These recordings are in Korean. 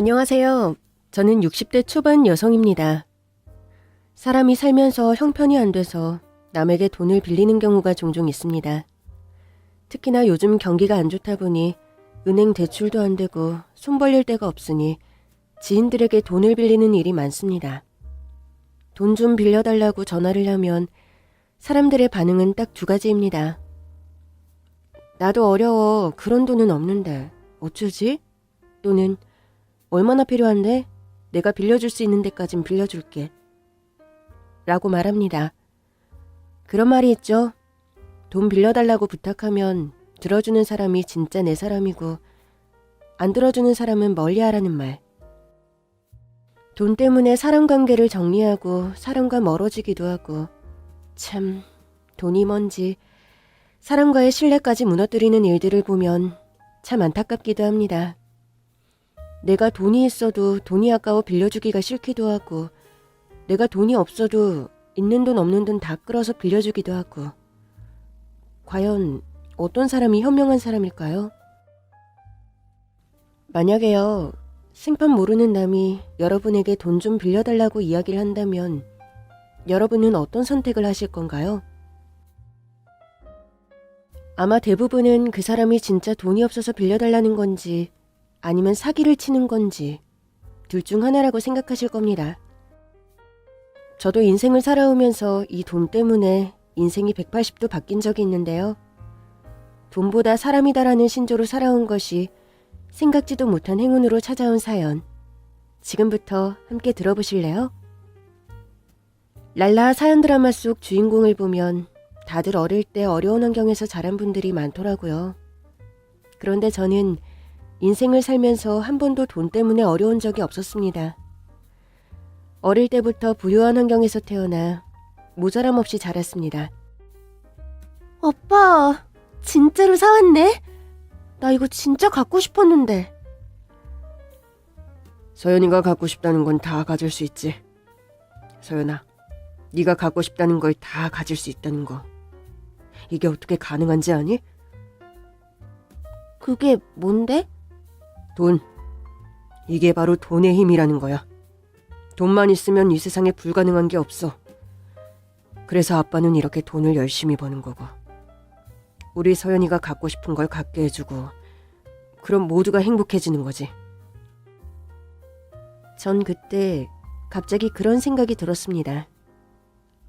안녕하세요. 저는 60대 초반 여성입니다. 사람이 살면서 형편이 안 돼서 남에게 돈을 빌리는 경우가 종종 있습니다. 특히나 요즘 경기가 안 좋다 보니 은행 대출도 안 되고 손 벌릴 데가 없으니 지인들에게 돈을 빌리는 일이 많습니다. 돈 좀 빌려달라고 전화를 하면 사람들의 반응은 딱 두 가지입니다. 나도 어려워. 그런 돈은 없는데 어쩌지? 또는 얼마나 필요한데? 내가 빌려줄 수 있는 데까진 빌려줄게. 라고 말합니다. 그런 말이 있죠. 돈 빌려달라고 부탁하면 들어주는 사람이 진짜 내 사람이고 안 들어주는 사람은 멀리하라는 말. 돈 때문에 사람 관계를 정리하고 사람과 멀어지기도 하고 참 돈이 뭔지 사람과의 신뢰까지 무너뜨리는 일들을 보면 참 안타깝기도 합니다. 내가 돈이 있어도 돈이 아까워 빌려주기가 싫기도 하고 내가 돈이 없어도 있는 돈 없는 돈 다 끌어서 빌려주기도 하고 과연 어떤 사람이 현명한 사람일까요? 만약에요, 생판 모르는 남이 여러분에게 돈 좀 빌려달라고 이야기를 한다면 여러분은 어떤 선택을 하실 건가요? 아마 대부분은 그 사람이 진짜 돈이 없어서 빌려달라는 건지 아니면 사기를 치는 건지 둘 중 하나라고 생각하실 겁니다. 저도 인생을 살아오면서 이 돈 때문에 인생이 180도 바뀐 적이 있는데요. 돈보다 사람이다라는 신조로 살아온 것이 생각지도 못한 행운으로 찾아온 사연. 지금부터 함께 들어보실래요? 랄라 사연 드라마 속 주인공을 보면 다들 어릴 때 어려운 환경에서 자란 분들이 많더라고요. 그런데 저는 인생을 살면서 한 번도 돈 때문에 어려운 적이 없었습니다. 어릴 때부터 부유한 환경에서 태어나 모자람 없이 자랐습니다. 오빠, 진짜로 사왔네? 나 이거 진짜 갖고 싶었는데. 서연이가 갖고 싶다는 건 다 가질 수 있지. 서연아, 네가 갖고 싶다는 걸 다 가질 수 있다는 거. 이게 어떻게 가능한지 아니? 그게 뭔데? 돈. 이게 바로 돈의 힘이라는 거야. 돈만 있으면 이 세상에 불가능한 게 없어. 그래서 아빠는 이렇게 돈을 열심히 버는 거고. 우리 서연이가 갖고 싶은 걸 갖게 해주고 그럼 모두가 행복해지는 거지. 전 그때 갑자기 그런 생각이 들었습니다.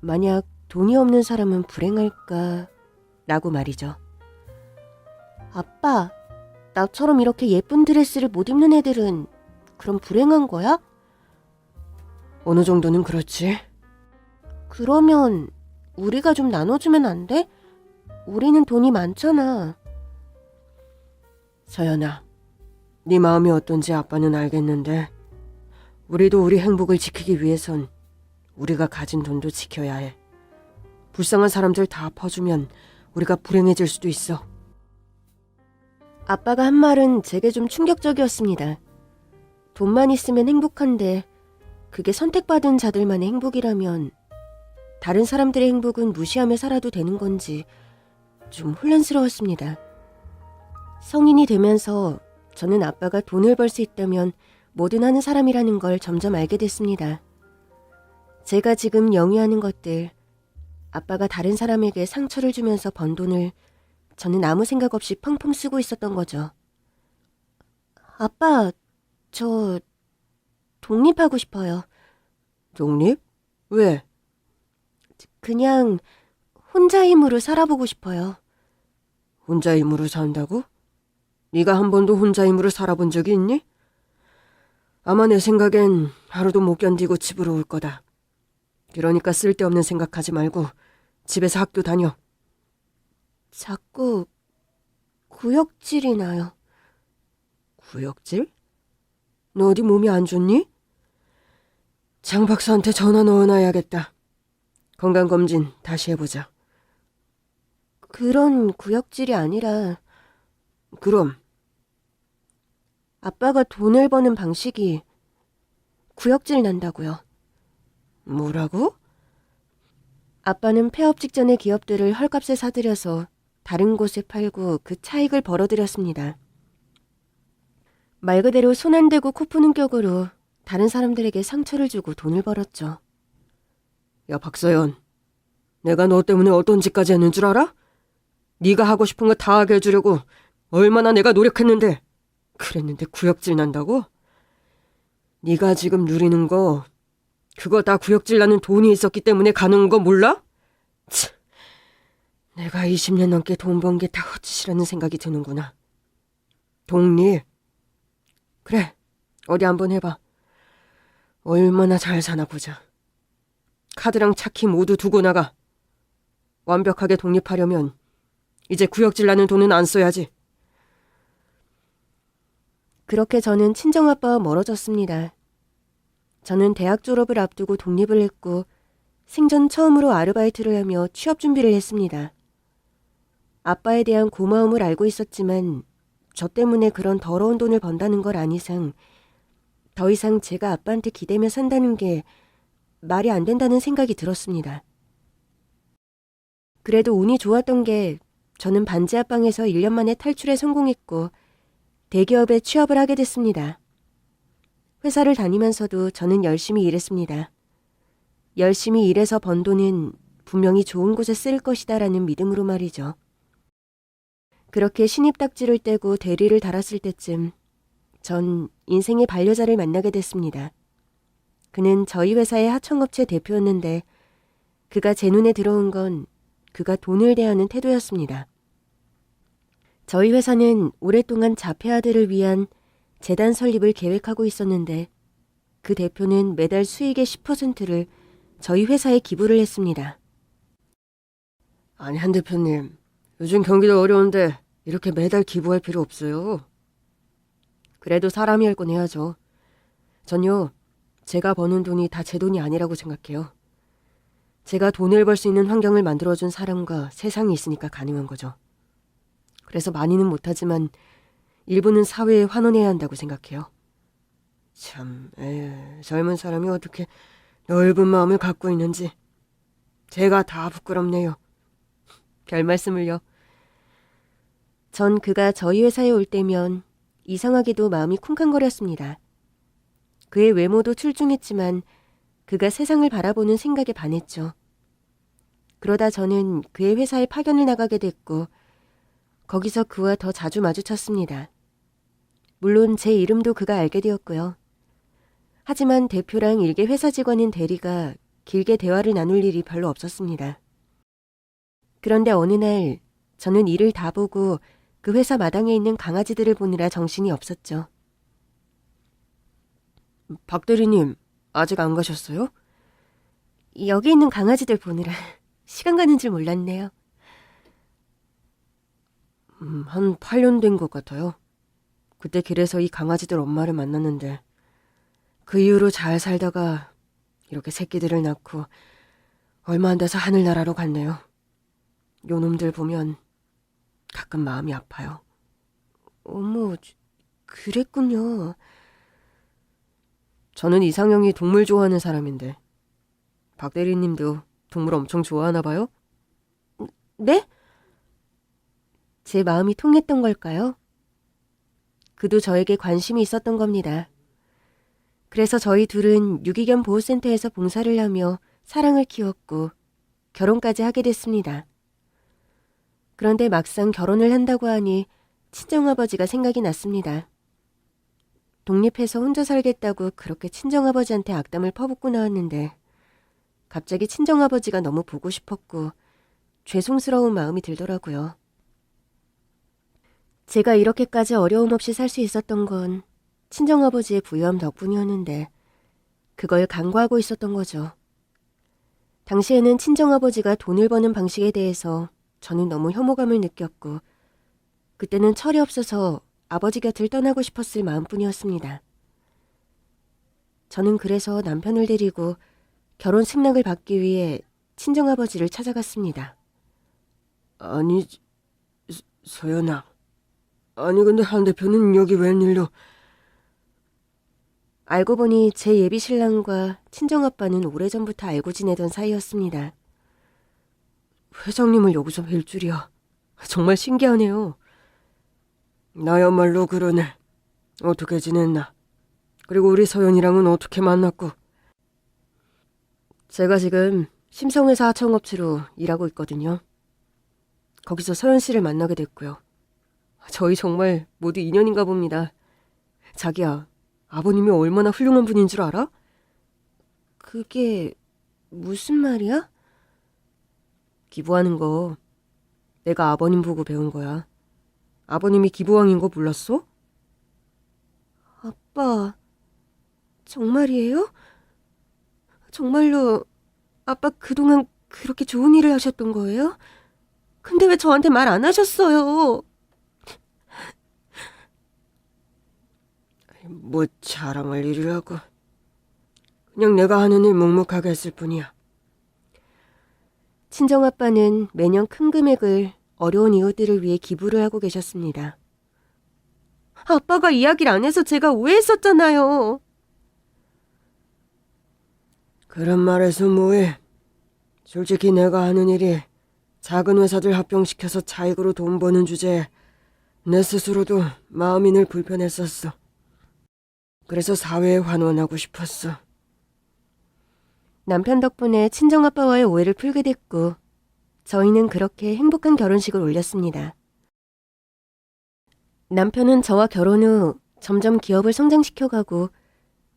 만약 돈이 없는 사람은 불행할까? 라고 말이죠. 아빠, 나처럼 이렇게 예쁜 드레스를 못 입는 애들은 그럼 불행한 거야? 어느 정도는 그렇지. 그러면 우리가 좀 나눠주면 안 돼? 우리는 돈이 많잖아. 서연아, 네 마음이 어떤지 아빠는 알겠는데 우리도 우리 행복을 지키기 위해선 우리가 가진 돈도 지켜야 해. 불쌍한 사람들 다 퍼주면 우리가 불행해질 수도 있어. 아빠가 한 말은 제게 좀 충격적이었습니다. 돈만 있으면 행복한데 그게 선택받은 자들만의 행복이라면 다른 사람들의 행복은 무시하며 살아도 되는 건지 좀 혼란스러웠습니다. 성인이 되면서 저는 아빠가 돈을 벌 수 있다면 뭐든 하는 사람이라는 걸 점점 알게 됐습니다. 제가 지금 영위하는 것들, 아빠가 다른 사람에게 상처를 주면서 번 돈을 저는 아무 생각 없이 펑펑 쓰고 있었던 거죠. 아빠, 저 독립하고 싶어요. 독립? 왜? 그냥 혼자 힘으로 살아보고 싶어요. 혼자 힘으로 산다고? 네가 한 번도 혼자 힘으로 살아본 적이 있니? 아마 내 생각엔 하루도 못 견디고 집으로 올 거다. 그러니까 쓸데없는 생각하지 말고 집에서 학교 다녀. 자꾸 구역질이 나요. 구역질? 너 어디 몸이 안 좋니? 장 박사한테 전화 넣어놔야겠다. 건강검진 다시 해보자. 그런 구역질이 아니라 그럼 아빠가 돈을 버는 방식이 구역질 난다고요. 뭐라고? 아빠는 폐업 직전의 기업들을 헐값에 사들여서 다른 곳에 팔고 그 차익을 벌어들였습니다. 말 그대로 손 안 대고 코 푸는 격으로 다른 사람들에게 상처를 주고 돈을 벌었죠. 야, 박서연. 내가 너 때문에 어떤 짓까지 했는 줄 알아? 네가 하고 싶은 거 다 하게 해주려고 얼마나 내가 노력했는데. 그랬는데 구역질 난다고? 네가 지금 누리는 거 그거 다 구역질 나는 돈이 있었기 때문에 가는 거 몰라? 참, 내가 20년 넘게 돈 번 게 다 헛짓이라는 생각이 드는구나. 독립. 그래, 어디 한번 해봐. 얼마나 잘 사나 보자. 카드랑 차키 모두 두고 나가. 완벽하게 독립하려면 이제 구역질 나는 돈은 안 써야지. 그렇게 저는 친정아빠와 멀어졌습니다. 저는 대학 졸업을 앞두고 독립을 했고 생전 처음으로 아르바이트를 하며 취업 준비를 했습니다. 아빠에 대한 고마움을 알고 있었지만 저 때문에 그런 더러운 돈을 번다는 걸 안 이상 더 이상 제가 아빠한테 기대며 산다는 게 말이 안 된다는 생각이 들었습니다. 그래도 운이 좋았던 게 저는 반지하방에서 1년 만에 탈출에 성공했고 대기업에 취업을 하게 됐습니다. 회사를 다니면서도 저는 열심히 일했습니다. 열심히 일해서 번 돈은 분명히 좋은 곳에 쓸 것이다라는 믿음으로 말이죠. 그렇게 신입딱지를 떼고 대리를 달았을 때쯤 전 인생의 반려자를 만나게 됐습니다. 그는 저희 회사의 하청업체 대표였는데 그가 제 눈에 들어온 건 그가 돈을 대하는 태도였습니다. 저희 회사는 오랫동안 자폐아들을 위한 재단 설립을 계획하고 있었는데 그 대표는 매달 수익의 10%를 저희 회사에 기부를 했습니다. 아니, 한 대표님. 요즘 경기도 어려운데 이렇게 매달 기부할 필요 없어요. 그래도 사람이 할 건 해야죠. 전요, 제가 버는 돈이 다 제 돈이 아니라고 생각해요. 제가 돈을 벌 수 있는 환경을 만들어준 사람과 세상이 있으니까 가능한 거죠. 그래서 많이는 못하지만 일부는 사회에 환원해야 한다고 생각해요. 참, 젊은 사람이 어떻게 넓은 마음을 갖고 있는지 제가 다 부끄럽네요. 별 말씀을요. 전 그가 저희 회사에 올 때면 이상하게도 마음이 쿵쾅거렸습니다. 그의 외모도 출중했지만 그가 세상을 바라보는 생각에 반했죠. 그러다 저는 그의 회사에 파견을 나가게 됐고 거기서 그와 더 자주 마주쳤습니다. 물론 제 이름도 그가 알게 되었고요. 하지만 대표랑 일개 회사 직원인 대리가 길게 대화를 나눌 일이 별로 없었습니다. 그런데 어느 날 저는 일을 다 보고 그 회사 마당에 있는 강아지들을 보느라 정신이 없었죠. 박 대리님, 아직 안 가셨어요? 여기 있는 강아지들 보느라 시간 가는 줄 몰랐네요. 한 8년 된 것 같아요. 그때 길에서 이 강아지들 엄마를 만났는데 그 이후로 잘 살다가 이렇게 새끼들을 낳고 얼마 안 돼서 하늘나라로 갔네요. 요놈들 보면 가끔 마음이 아파요. 어머, 그랬군요. 저는 이상형이 동물 좋아하는 사람인데 박 대리님도 동물 엄청 좋아하나 봐요? 네? 제 마음이 통했던 걸까요? 그도 저에게 관심이 있었던 겁니다. 그래서 저희 둘은 유기견 보호센터에서 봉사를 하며 사랑을 키웠고 결혼까지 하게 됐습니다. 그런데 막상 결혼을 한다고 하니 친정아버지가 생각이 났습니다. 독립해서 혼자 살겠다고 그렇게 친정아버지한테 악담을 퍼붓고 나왔는데 갑자기 친정아버지가 너무 보고 싶었고 죄송스러운 마음이 들더라고요. 제가 이렇게까지 어려움 없이 살 수 있었던 건 친정아버지의 부유함 덕분이었는데 그걸 간과하고 있었던 거죠. 당시에는 친정아버지가 돈을 버는 방식에 대해서 저는 너무 혐오감을 느꼈고 그때는 철이 없어서 아버지 곁을 떠나고 싶었을 마음뿐이었습니다. 저는 그래서 남편을 데리고 결혼 승낙을 받기 위해 친정아버지를 찾아갔습니다. 아니, 서연아. 아니 근데 한 대표는 여기 웬일로? 알고 보니 제 예비 신랑과 친정아빠는 오래전부터 알고 지내던 사이였습니다. 회장님을 여기서 뵐 줄이야. 정말 신기하네요. 나야말로 그러네. 어떻게 지냈나? 그리고 우리 서연이랑은 어떻게 만났고? 제가 지금 심성회사 하청업체로 일하고 있거든요. 거기서 서연 씨를 만나게 됐고요. 저희 정말 모두 인연인가 봅니다. 자기야, 아버님이 얼마나 훌륭한 분인 줄 알아? 그게 무슨 말이야? 기부하는 거 내가 아버님 보고 배운 거야. 아버님이 기부왕인 거 몰랐어? 아빠, 정말이에요? 정말로 아빠 그동안 그렇게 좋은 일을 하셨던 거예요? 근데 왜 저한테 말 안 하셨어요? 뭐 자랑할 일이라고. 그냥 내가 하는 일 묵묵하게 했을 뿐이야. 친정아빠는 매년 큰 금액을 어려운 이웃들을 위해 기부를 하고 계셨습니다. 아빠가 이야기를 안 해서 제가 오해했었잖아요. 그런 말해서 뭐해. 솔직히 내가 하는 일이 작은 회사들 합병시켜서 차익으로 돈 버는 주제에 내 스스로도 마음이 늘 불편했었어. 그래서 사회에 환원하고 싶었어. 남편 덕분에 친정아빠와의 오해를 풀게 됐고 저희는 그렇게 행복한 결혼식을 올렸습니다. 남편은 저와 결혼 후 점점 기업을 성장시켜가고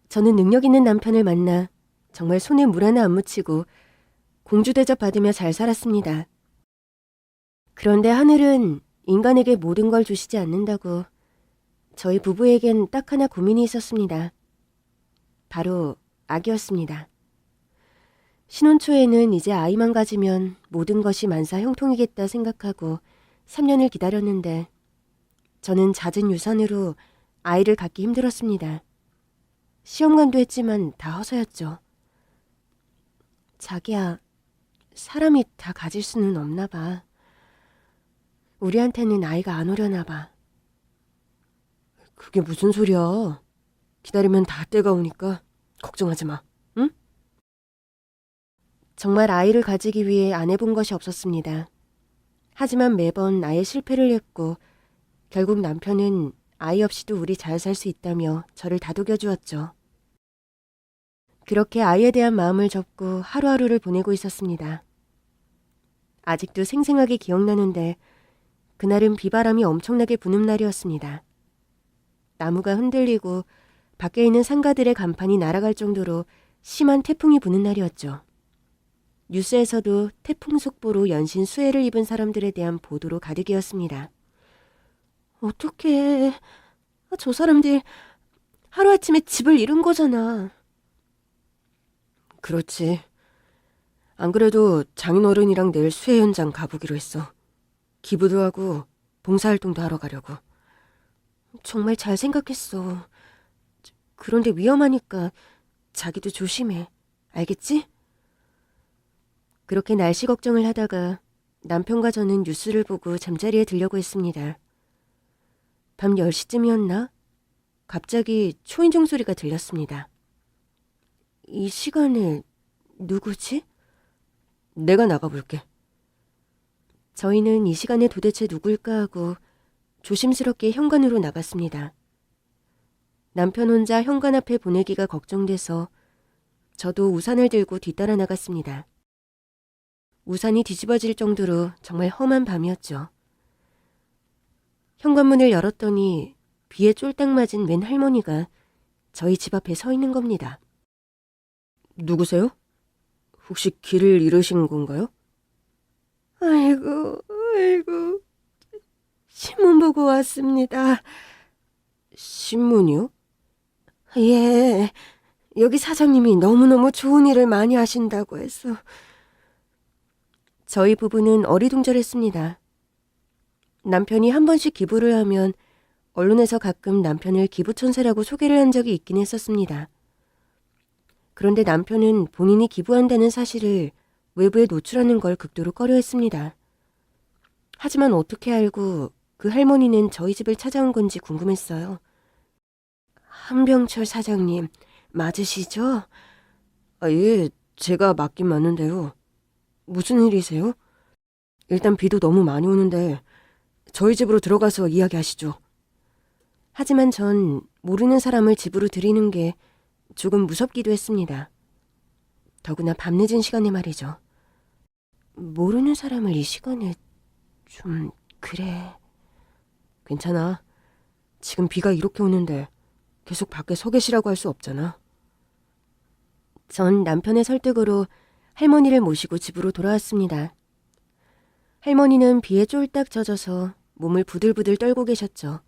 저는 능력 있는 남편을 만나 정말 손에 물 하나 안 묻히고 공주 대접 받으며 잘 살았습니다. 그런데 하늘은 인간에게 모든 걸 주시지 않는다고 저희 부부에겐 딱 하나 고민이 있었습니다. 바로 아기였습니다. 신혼 초에는 이제 아이만 가지면 모든 것이 만사 형통이겠다 생각하고 3년을 기다렸는데 저는 잦은 유산으로 아이를 갖기 힘들었습니다. 시험관도 했지만 다 허서였죠. 자기야, 사람이 다 가질 수는 없나 봐. 우리한테는 아이가 안 오려나 봐. 그게 무슨 소리야. 기다리면 다 때가 오니까 걱정하지 마. 응? 정말 아이를 가지기 위해 안 해본 것이 없었습니다. 하지만 매번 아이의 실패를 했고 결국 남편은 아이 없이도 우리 잘 살 수 있다며 저를 다독여 주었죠. 그렇게 아이에 대한 마음을 접고 하루하루를 보내고 있었습니다. 아직도 생생하게 기억나는데 그날은 비바람이 엄청나게 부는 날이었습니다. 나무가 흔들리고 밖에 있는 상가들의 간판이 날아갈 정도로 심한 태풍이 부는 날이었죠. 뉴스에서도 태풍 속보로 연신 수해를 입은 사람들에 대한 보도로 가득이었습니다. 어떡해. 저 사람들 하루아침에 집을 잃은 거잖아. 그렇지. 안 그래도 장인어른이랑 내일 수해 현장 가보기로 했어. 기부도 하고 봉사활동도 하러 가려고. 정말 잘 생각했어. 그런데 위험하니까 자기도 조심해. 알겠지? 그렇게 날씨 걱정을 하다가 남편과 저는 뉴스를 보고 잠자리에 들려고 했습니다. 밤 10시쯤이었나? 갑자기 초인종 소리가 들렸습니다. 이 시간에 누구지? 내가 나가볼게. 저희는 이 시간에 도대체 누굴까 하고 조심스럽게 현관으로 나갔습니다. 남편 혼자 현관 앞에 보내기가 걱정돼서 저도 우산을 들고 뒤따라 나갔습니다. 우산이 뒤집어질 정도로 정말 험한 밤이었죠. 현관문을 열었더니 비에 쫄딱 맞은 웬 할머니가 저희 집 앞에 서 있는 겁니다. 누구세요? 혹시 길을 잃으신 건가요? 아이고, 신문 보고 왔습니다. 신문이요? 예, 여기 사장님이 너무너무 좋은 일을 많이 하신다고 해서. 저희 부부는 어리둥절했습니다. 남편이 한 번씩 기부를 하면 언론에서 가끔 남편을 기부천사라고 소개를 한 적이 있긴 했었습니다. 그런데 남편은 본인이 기부한다는 사실을 외부에 노출하는 걸 극도로 꺼려했습니다. 하지만 어떻게 알고 그 할머니는 저희 집을 찾아온 건지 궁금했어요. 한병철 사장님 맞으시죠? 예, 제가 맞긴 맞는데요. 무슨 일이세요? 일단 비도 너무 많이 오는데 저희 집으로 들어가서 이야기하시죠. 하지만 전 모르는 사람을 집으로 들이는 게 조금 무섭기도 했습니다. 더구나 밤늦은 시간에 말이죠. 모르는 사람을 이 시간에 좀 그래. 괜찮아. 지금 비가 이렇게 오는데 계속 밖에 서 계시라고 할 수 없잖아. 전 남편의 설득으로 할머니를 모시고 집으로 돌아왔습니다. 할머니는 비에 쫄딱 젖어서 몸을 부들부들 떨고 계셨죠.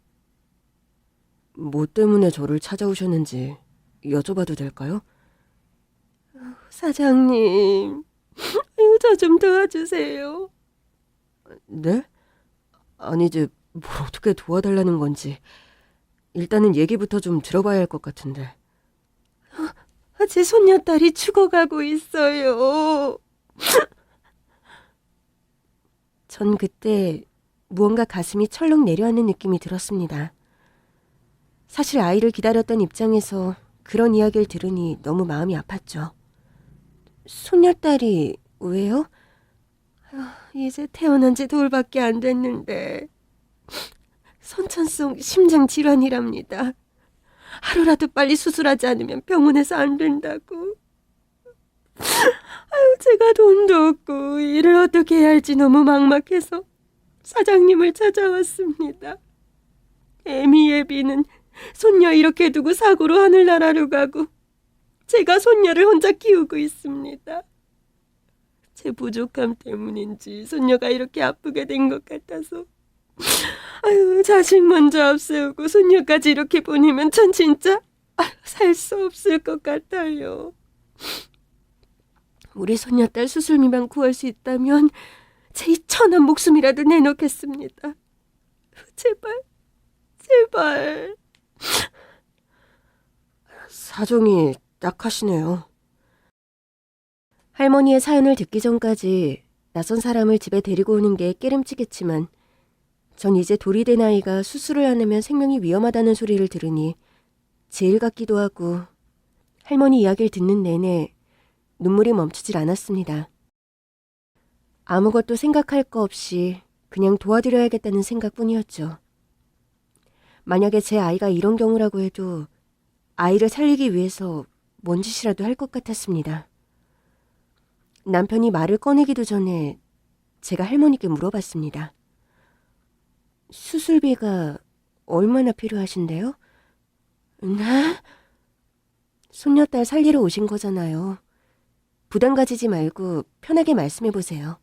뭐 때문에 저를 찾아오셨는지 여쭤봐도 될까요? 사장님, 저 좀 도와주세요. 네? 아니 이제 뭘 어떻게 도와달라는 건지 일단은 얘기부터 좀 들어봐야 할 것 같은데. 제 손녀딸이 죽어가고 있어요. 전 그때 무언가 가슴이 철렁 내려앉는 느낌이 들었습니다. 사실 아이를 기다렸던 입장에서 그런 이야기를 들으니 너무 마음이 아팠죠. 손녀딸이 왜요? 이제 태어난 지 돌밖에 안 됐는데 선천성 심장 질환이랍니다. 하루라도 빨리 수술하지 않으면 병원에서 안 된다고. 제가 돈도 없고 일을 어떻게 해야 할지 너무 막막해서 사장님을 찾아왔습니다. 애미 예비는 손녀 이렇게 두고 사고로 하늘나라로 가고 제가 손녀를 혼자 키우고 있습니다. 제 부족함 때문인지 손녀가 이렇게 아프게 된 것 같아서 자식 먼저 앞세우고 손녀까지 이렇게 보내면 전 진짜 살 수 없을 것 같아요. 우리 손녀딸 수술비만 구할 수 있다면 제 이 천한 목숨이라도 내놓겠습니다. 제발, 제발. 사정이 딱하시네요. 할머니의 사연을 듣기 전까지 낯선 사람을 집에 데리고 오는 게 깨름치겠지만 전 이제 돌이 된 아이가 수술을 안 하면 생명이 위험하다는 소리를 들으니 제일 같기도 하고 할머니 이야기를 듣는 내내 눈물이 멈추질 않았습니다. 아무것도 생각할 거 없이 그냥 도와드려야겠다는 생각뿐이었죠. 만약에 제 아이가 이런 경우라고 해도 아이를 살리기 위해서 뭔 짓이라도 할 것 같았습니다. 남편이 말을 꺼내기도 전에 제가 할머니께 물어봤습니다. 수술비가 얼마나 필요하신데요? 네? 손녀딸 살리러 오신 거잖아요. 부담 가지지 말고 편하게 말씀해 보세요.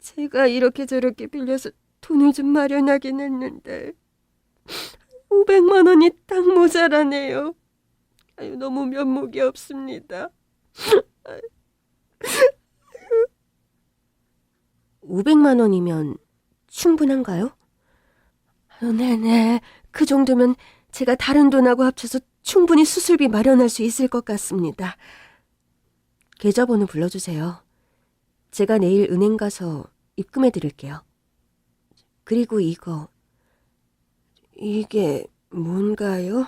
제가 이렇게 저렇게 빌려서 돈을 좀 마련하긴 했는데 500만 원이 딱 모자라네요. 너무 면목이 없습니다. 500만 원이면 충분한가요? 네네. 그 정도면 제가 다른 돈하고 합쳐서 충분히 수술비 마련할 수 있을 것 같습니다. 계좌번호 불러주세요. 제가 내일 은행 가서 입금해 드릴게요. 그리고 이게 뭔가요?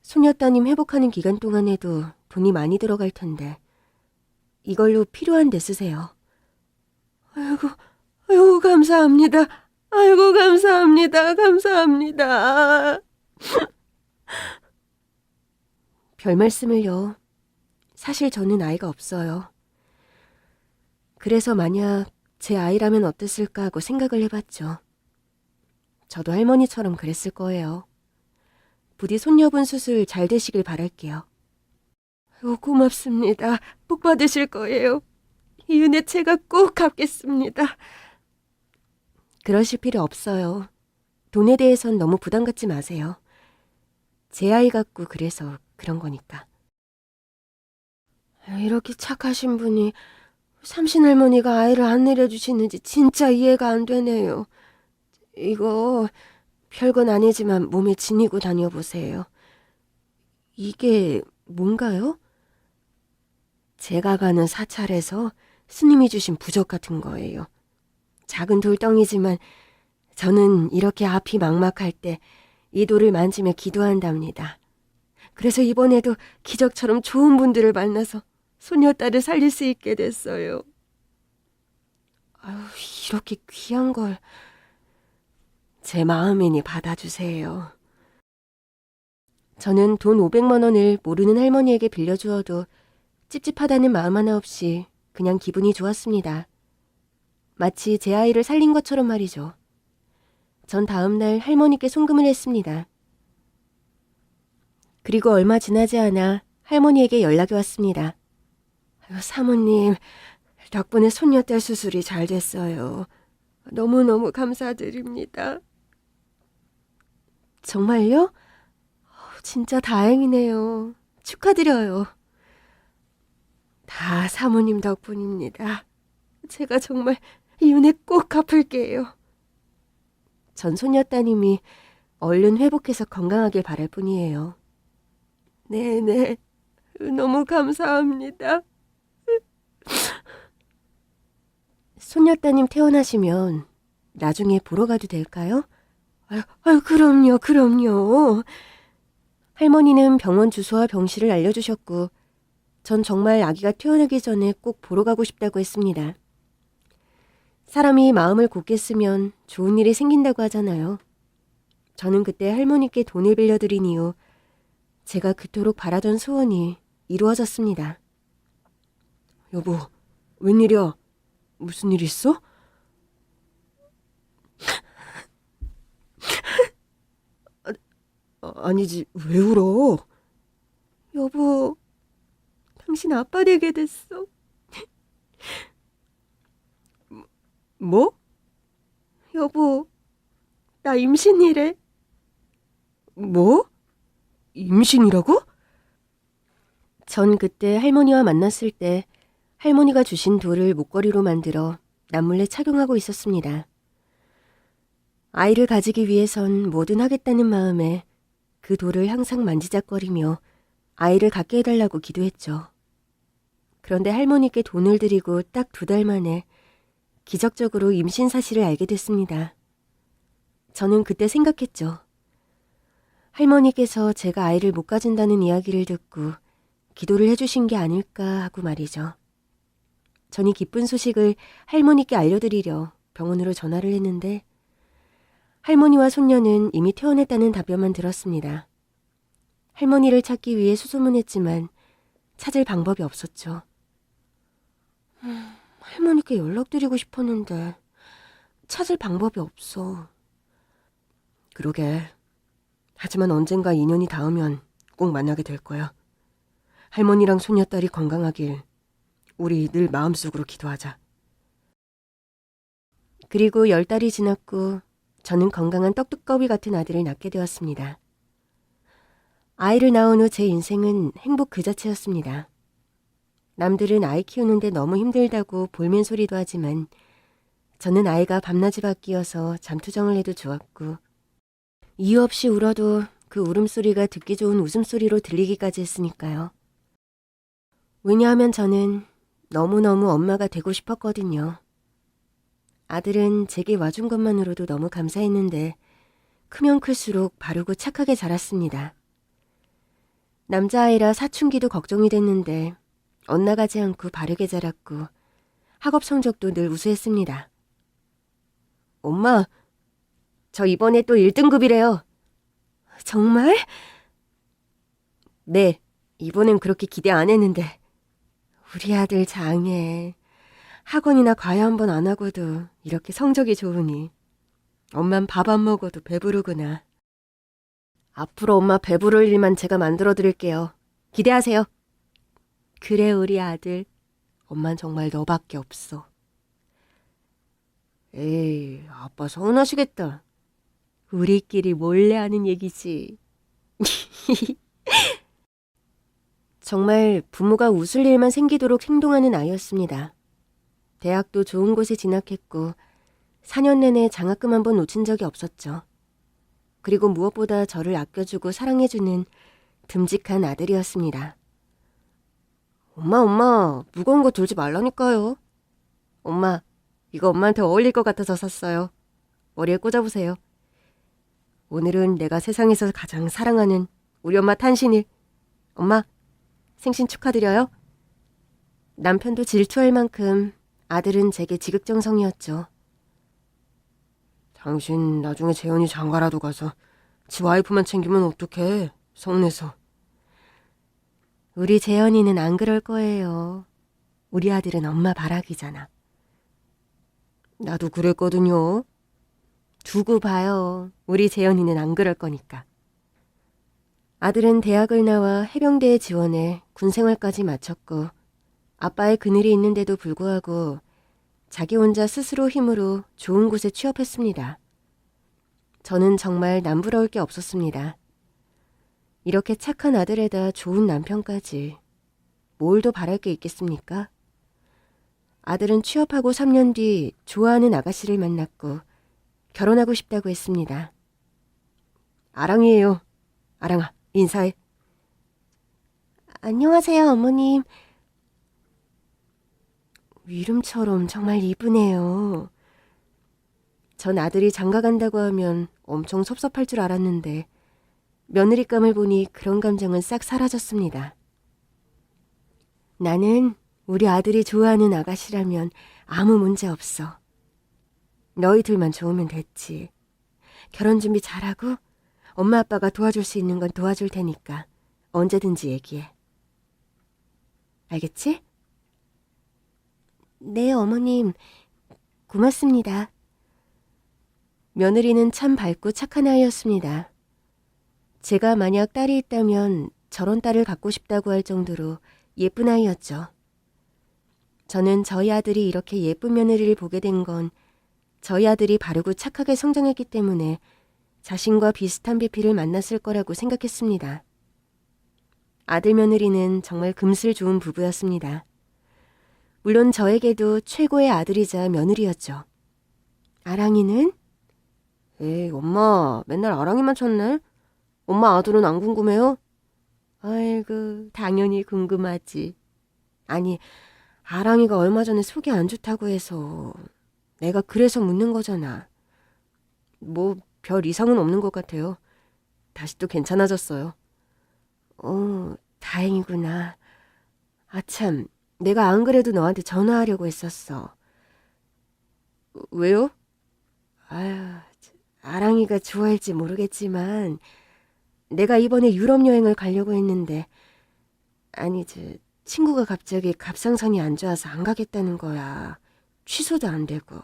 손녀따님 회복하는 기간 동안에도 돈이 많이 들어갈 텐데 이걸로 필요한 데 쓰세요. 아이고, 감사합니다. 아이고, 감사합니다. 감사합니다. 별 말씀을요. 사실 저는 아이가 없어요. 그래서 만약 제 아이라면 어땠을까 하고 생각을 해봤죠. 저도 할머니처럼 그랬을 거예요. 부디 손녀분 수술 잘 되시길 바랄게요. 고맙습니다. 복 받으실 거예요. 이 은혜 제가 꼭 갚겠습니다. 그러실 필요 없어요. 돈에 대해선 너무 부담 갖지 마세요. 제 아이 같고 그래서 그런 거니까. 이렇게 착하신 분이 삼신할머니가 아이를 안 내려주시는지 진짜 이해가 안 되네요. 이거 별건 아니지만 몸에 지니고 다녀보세요. 이게 뭔가요? 제가 가는 사찰에서 스님이 주신 부적 같은 거예요. 작은 돌덩이지만 저는 이렇게 앞이 막막할 때 이 돌을 만지며 기도한답니다. 그래서 이번에도 기적처럼 좋은 분들을 만나서 손녀딸을 살릴 수 있게 됐어요. 이렇게 귀한 걸 제 마음이니 받아주세요. 저는 돈 500만 원을 모르는 할머니에게 빌려주어도 찝찝하다는 마음 하나 없이 그냥 기분이 좋았습니다. 마치 제 아이를 살린 것처럼 말이죠. 전 다음날 할머니께 송금을 했습니다. 그리고 얼마 지나지 않아 할머니에게 연락이 왔습니다. 아유, 사모님, 덕분에 손녀딸 수술이 잘 됐어요. 너무너무 감사드립니다. 정말요? 진짜 다행이네요. 축하드려요. 다 사모님 덕분입니다. 제가 정말 이 은혜 꼭 갚을게요. 전 손녀따님이 얼른 회복해서 건강하길 바랄 뿐이에요. 네네, 너무 감사합니다. 손녀따님 퇴원하시면 나중에 보러 가도 될까요? 아유, 그럼요. 할머니는 병원 주소와 병실을 알려주셨고 전 정말 아기가 퇴원하기 전에 꼭 보러 가고 싶다고 했습니다. 사람이 마음을 굳게 쓰면 좋은 일이 생긴다고 하잖아요. 저는 그때 할머니께 돈을 빌려드린 이후 제가 그토록 바라던 소원이 이루어졌습니다. 여보, 웬일이야? 무슨 일 있어? 아니지, 왜 울어? 여보, 당신 아빠 되게 됐어. 뭐? 여보, 나 임신이래. 뭐? 임신이라고? 전 그때 할머니와 만났을 때 할머니가 주신 돌을 목걸이로 만들어 남몰래 착용하고 있었습니다. 아이를 가지기 위해선 뭐든 하겠다는 마음에 그 돌을 항상 만지작거리며 아이를 갖게 해달라고 기도했죠. 그런데 할머니께 돈을 드리고 딱 2달 만에 기적적으로 임신 사실을 알게 됐습니다. 저는 그때 생각했죠. 할머니께서 제가 아이를 못 가진다는 이야기를 듣고 기도를 해주신 게 아닐까 하고 말이죠. 전 이 기쁜 소식을 할머니께 알려드리려 병원으로 전화를 했는데 할머니와 손녀는 이미 퇴원했다는 답변만 들었습니다. 할머니를 찾기 위해 수소문했지만 찾을 방법이 없었죠. 할머니께 연락드리고 싶었는데 찾을 방법이 없어. 그러게. 하지만 언젠가 인연이 닿으면 꼭 만나게 될 거야. 할머니랑 손녀딸이 건강하길 우리 늘 마음속으로 기도하자. 그리고 10달이 지났고 저는 건강한 떡두꺼비 같은 아들을 낳게 되었습니다. 아이를 낳은 후 제 인생은 행복 그 자체였습니다. 남들은 아이 키우는데 너무 힘들다고 볼멘 소리도 하지만 저는 아이가 밤낮이 바뀌어서 잠투정을 해도 좋았고 이유 없이 울어도 그 울음소리가 듣기 좋은 웃음소리로 들리기까지 했으니까요. 왜냐하면 저는 너무너무 엄마가 되고 싶었거든요. 아들은 제게 와준 것만으로도 너무 감사했는데 크면 클수록 바르고 착하게 자랐습니다. 남자아이라 사춘기도 걱정이 됐는데 엇나가지 않고 바르게 자랐고 학업 성적도 늘 우수했습니다. 엄마, 저 이번에 또 1등급이래요. 정말? 네, 이번엔 그렇게 기대 안 했는데. 우리 아들 장해. 학원이나 과외 한 번 안 하고도 이렇게 성적이 좋으니 엄만 밥 안 먹어도 배부르구나. 앞으로 엄마 배부를 일만 제가 만들어 드릴게요. 기대하세요. 그래 우리 아들. 엄만 정말 너밖에 없어. 에이, 아빠 서운하시겠다. 우리끼리 몰래 하는 얘기지. 정말 부모가 웃을 일만 생기도록 행동하는 아이였습니다. 대학도 좋은 곳에 진학했고 4년 내내 장학금 한 번 놓친 적이 없었죠. 그리고 무엇보다 저를 아껴주고 사랑해주는 듬직한 아들이었습니다. 엄마, 무거운 거 들지 말라니까요. 엄마, 이거 엄마한테 어울릴 것 같아서 샀어요. 머리에 꽂아보세요. 오늘은 내가 세상에서 가장 사랑하는 우리 엄마 탄신일. 엄마, 생신 축하드려요. 남편도 질투할 만큼 아들은 제게 지극정성이었죠. 당신 나중에 재현이 장가라도 가서 지 와이프만 챙기면 어떡해. 서운해서. 우리 재현이는 안 그럴 거예요. 우리 아들은 엄마 바라기잖아. 나도 그랬거든요. 두고 봐요. 우리 재현이는 안 그럴 거니까. 아들은 대학을 나와 해병대에 지원해 군생활까지 마쳤고 아빠의 그늘이 있는데도 불구하고 자기 혼자 스스로 힘으로 좋은 곳에 취업했습니다. 저는 정말 남부러울 게 없었습니다. 이렇게 착한 아들에다 좋은 남편까지 뭘 더 바랄 게 있겠습니까? 아들은 취업하고 3년 뒤 좋아하는 아가씨를 만났고 결혼하고 싶다고 했습니다. 아랑이에요. 아랑아, 인사해. 안녕하세요, 어머님. 이름처럼 정말 이쁘네요. 전 아들이 장가 간다고 하면 엄청 섭섭할 줄 알았는데 며느리감을 보니 그런 감정은 싹 사라졌습니다. 나는 우리 아들이 좋아하는 아가씨라면 아무 문제 없어. 너희들만 좋으면 됐지. 결혼 준비 잘하고 엄마 아빠가 도와줄 수 있는 건 도와줄 테니까 언제든지 얘기해. 알겠지? 네, 어머님. 고맙습니다. 며느리는 참 밝고 착한 아이였습니다. 제가 만약 딸이 있다면 저런 딸을 갖고 싶다고 할 정도로 예쁜 아이였죠. 저는 저희 아들이 이렇게 예쁜 며느리를 보게 된 건 저희 아들이 바르고 착하게 성장했기 때문에 자신과 비슷한 배필을 만났을 거라고 생각했습니다. 아들 며느리는 정말 금슬 좋은 부부였습니다. 물론 저에게도 최고의 아들이자 며느리였죠. 아랑이는? 에이, 엄마, 맨날 아랑이만 찾네. 엄마 아들은 안 궁금해요? 아이고, 당연히 궁금하지. 아니, 아랑이가 얼마 전에 속이 안 좋다고 해서 내가 그래서 묻는 거잖아. 뭐 별 이상은 없는 것 같아요. 다시 또 괜찮아졌어요. 다행이구나. 아참, 내가 안 그래도 너한테 전화하려고 했었어. 왜요? 아유, 아랑이가 좋아할지 모르겠지만 내가 이번에 유럽 여행을 가려고 했는데 아니, 친구가 갑자기 갑상선이 안 좋아서 안 가겠다는 거야. 취소도 안 되고.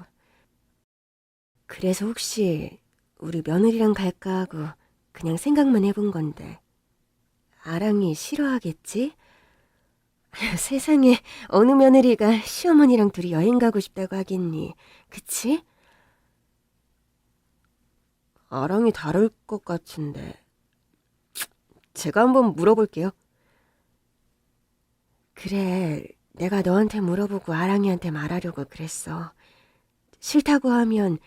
그래서 혹시 우리 며느리랑 갈까 하고 그냥 생각만 해본 건데 아랑이 싫어하겠지? 세상에 어느 며느리가 시어머니랑 둘이 여행 가고 싶다고 하겠니? 그치? 아랑이 다를 것 같은데. 제가 한번 물어볼게요. 그래, 내가 너한테 물어보고 아랑이한테 말하려고 그랬어. 싫다고 하면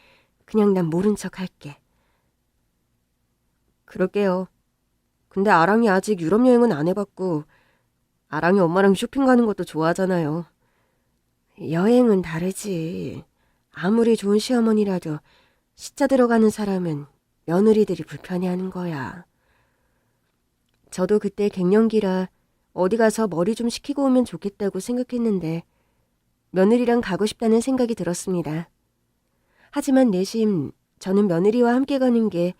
그냥 난 모른 척 할게. 그럴게요. 근데 아랑이 아직 유럽 여행은 안 해봤고 아랑이 엄마랑 쇼핑 가는 것도 좋아하잖아요. 여행은 다르지. 아무리 좋은 시어머니라도 시자 들어가는 사람은 며느리들이 불편해하는 거야. 저도 그때 갱년기라 어디 가서 머리 좀 식히고 오면 좋겠다고 생각했는데 며느리랑 가고 싶다는 생각이 들었습니다. 하지만 내심 저는 며느리와 함께 가는 게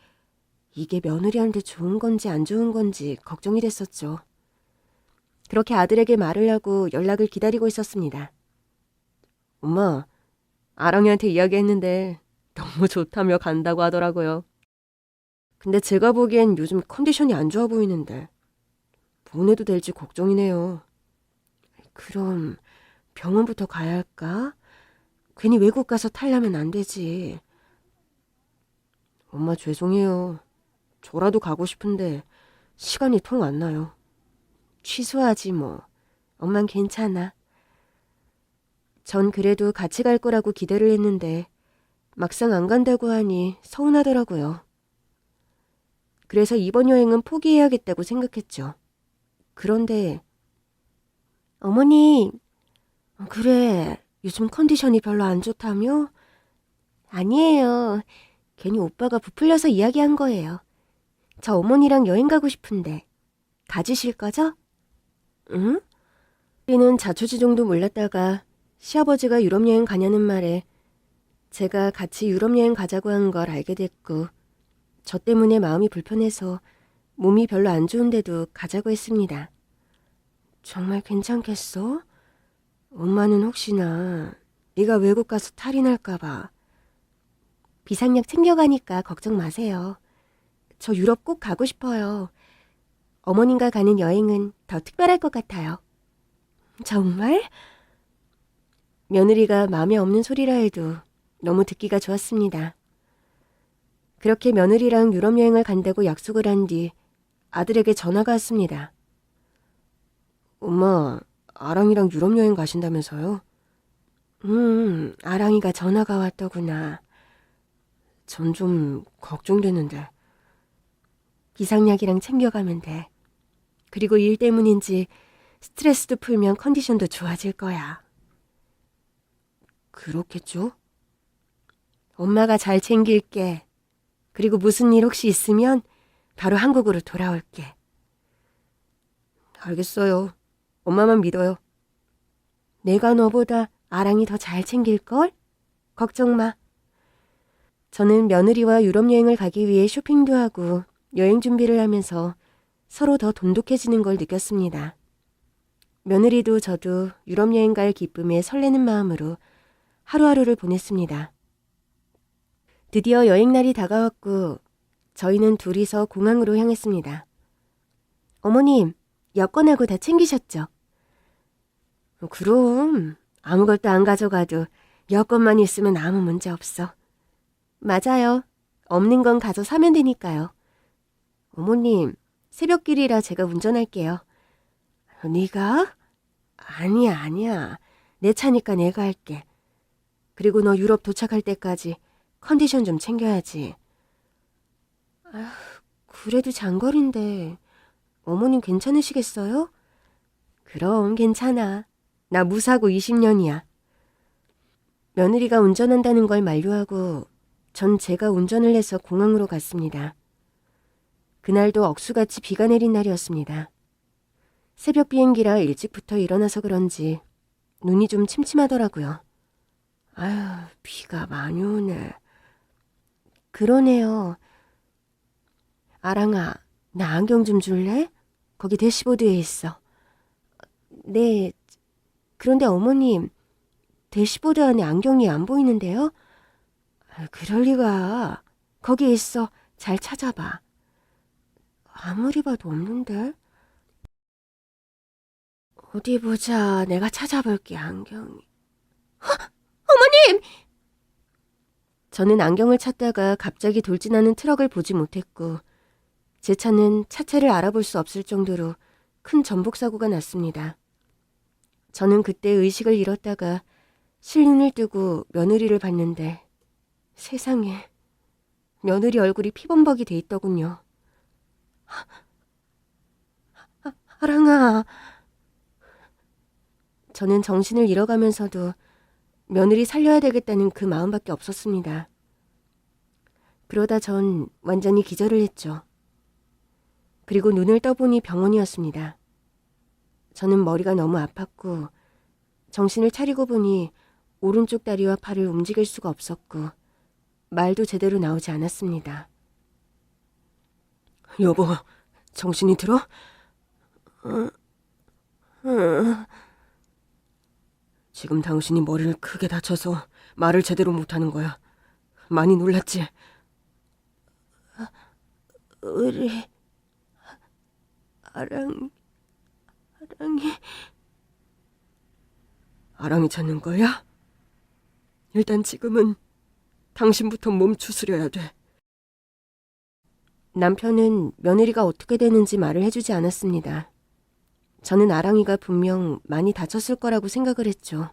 이게 며느리한테 좋은 건지 안 좋은 건지 걱정이 됐었죠. 그렇게 아들에게 말을 하고 연락을 기다리고 있었습니다. 엄마, 아랑이한테 이야기했는데 너무 좋다며 간다고 하더라고요. 근데 제가 보기엔 요즘 컨디션이 안 좋아 보이는데 보내도 될지 걱정이네요. 그럼 병원부터 가야 할까? 괜히 외국 가서 탈라면 안 되지. 엄마 죄송해요. 저라도 가고 싶은데 시간이 통 안 나요. 취소하지 뭐. 엄만 괜찮아. 전 그래도 같이 갈 거라고 기대를 했는데 막상 안 간다고 하니 서운하더라고요. 그래서 이번 여행은 포기해야겠다고 생각했죠. 그런데 어머니, 그래, 요즘 컨디션이 별로 안 좋다며? 아니에요. 괜히 오빠가 부풀려서 이야기한 거예요. 저 어머니랑 여행 가고 싶은데 가주실 거죠? 응? 우리는 자초지종도 몰랐다가 시아버지가 유럽 여행 가냐는 말에 제가 같이 유럽 여행 가자고 한 걸 알게 됐고 저 때문에 마음이 불편해서 몸이 별로 안 좋은데도 가자고 했습니다. 정말 괜찮겠어? 엄마는 혹시나 네가 외국 가서 탈이 날까 봐. 비상약 챙겨가니까 걱정 마세요. 저 유럽 꼭 가고 싶어요. 어머님과 가는 여행은 더 특별할 것 같아요. 정말? 며느리가 마음에 없는 소리라 해도 너무 듣기가 좋았습니다. 그렇게 며느리랑 유럽 여행을 간다고 약속을 한 뒤 아들에게 전화가 왔습니다. 엄마, 아랑이랑 유럽 여행 가신다면서요? 아랑이가 전화가 왔더구나. 전 좀 걱정되는데. 비상약이랑 챙겨가면 돼. 그리고 일 때문인지 스트레스도 풀면 컨디션도 좋아질 거야. 그렇겠죠? 엄마가 잘 챙길게. 그리고 무슨 일 혹시 있으면 바로 한국으로 돌아올게. 알겠어요. 엄마만 믿어요. 내가 너보다 아랑이 더 잘 챙길걸? 걱정 마. 저는 며느리와 유럽 여행을 가기 위해 쇼핑도 하고 여행 준비를 하면서 서로 더 돈독해지는 걸 느꼈습니다. 며느리도 저도 유럽 여행 갈 기쁨에 설레는 마음으로 하루하루를 보냈습니다. 드디어 여행 날이 다가왔고 저희는 둘이서 공항으로 향했습니다. 어머님, 여권하고 다 챙기셨죠? 그럼 아무것도 안 가져가도 여권만 있으면 아무 문제 없어. 맞아요. 없는 건 가서 사면 되니까요. 어머님, 새벽길이라 제가 운전할게요. 네가? 아니야. 내 차니까 내가 할게. 그리고 너 유럽 도착할 때까지 컨디션 좀 챙겨야지. 그래도 장거리인데 어머님 괜찮으시겠어요? 그럼 괜찮아. 나 무사고 20년이야. 며느리가 운전한다는 걸 만류하고 전 제가 운전을 해서 공항으로 갔습니다. 그날도 억수같이 비가 내린 날이었습니다. 새벽 비행기라 일찍부터 일어나서 그런지 눈이 좀 침침하더라고요. 아휴, 비가 많이 오네. 그러네요. 아랑아, 나 안경 좀 줄래? 거기 대시보드에 있어. 네, 그런데 어머님, 대시보드 안에 안경이 안 보이는데요? 그럴 리가. 거기 있어. 잘 찾아봐. 아무리 봐도 없는데? 어디 보자. 내가 찾아볼게, 안경이. 어머님! 저는 안경을 찾다가 갑자기 돌진하는 트럭을 보지 못했고 제 차는 차체를 알아볼 수 없을 정도로 큰 전복사고가 났습니다. 저는 그때 의식을 잃었다가 실눈을 뜨고 며느리를 봤는데 세상에 며느리 얼굴이 피범벅이 돼 있더군요. 아랑아. 저는 정신을 잃어가면서도 며느리 살려야 되겠다는 그 마음밖에 없었습니다. 그러다 전 완전히 기절을 했죠. 그리고 눈을 떠보니 병원이었습니다. 저는 머리가 너무 아팠고 정신을 차리고 보니 오른쪽 다리와 팔을 움직일 수가 없었고 말도 제대로 나오지 않았습니다. 여보, 정신이 들어? 지금 당신이 머리를 크게 다쳐서 말을 제대로 못하는 거야. 많이 놀랐지? 우리 아랑이 아랑이 찾는 거야? 일단 지금은 당신부터 몸 추스려야 돼. 남편은 며느리가 어떻게 되는지 말을 해주지 않았습니다. 저는 아랑이가 분명 많이 다쳤을 거라고 생각을 했죠.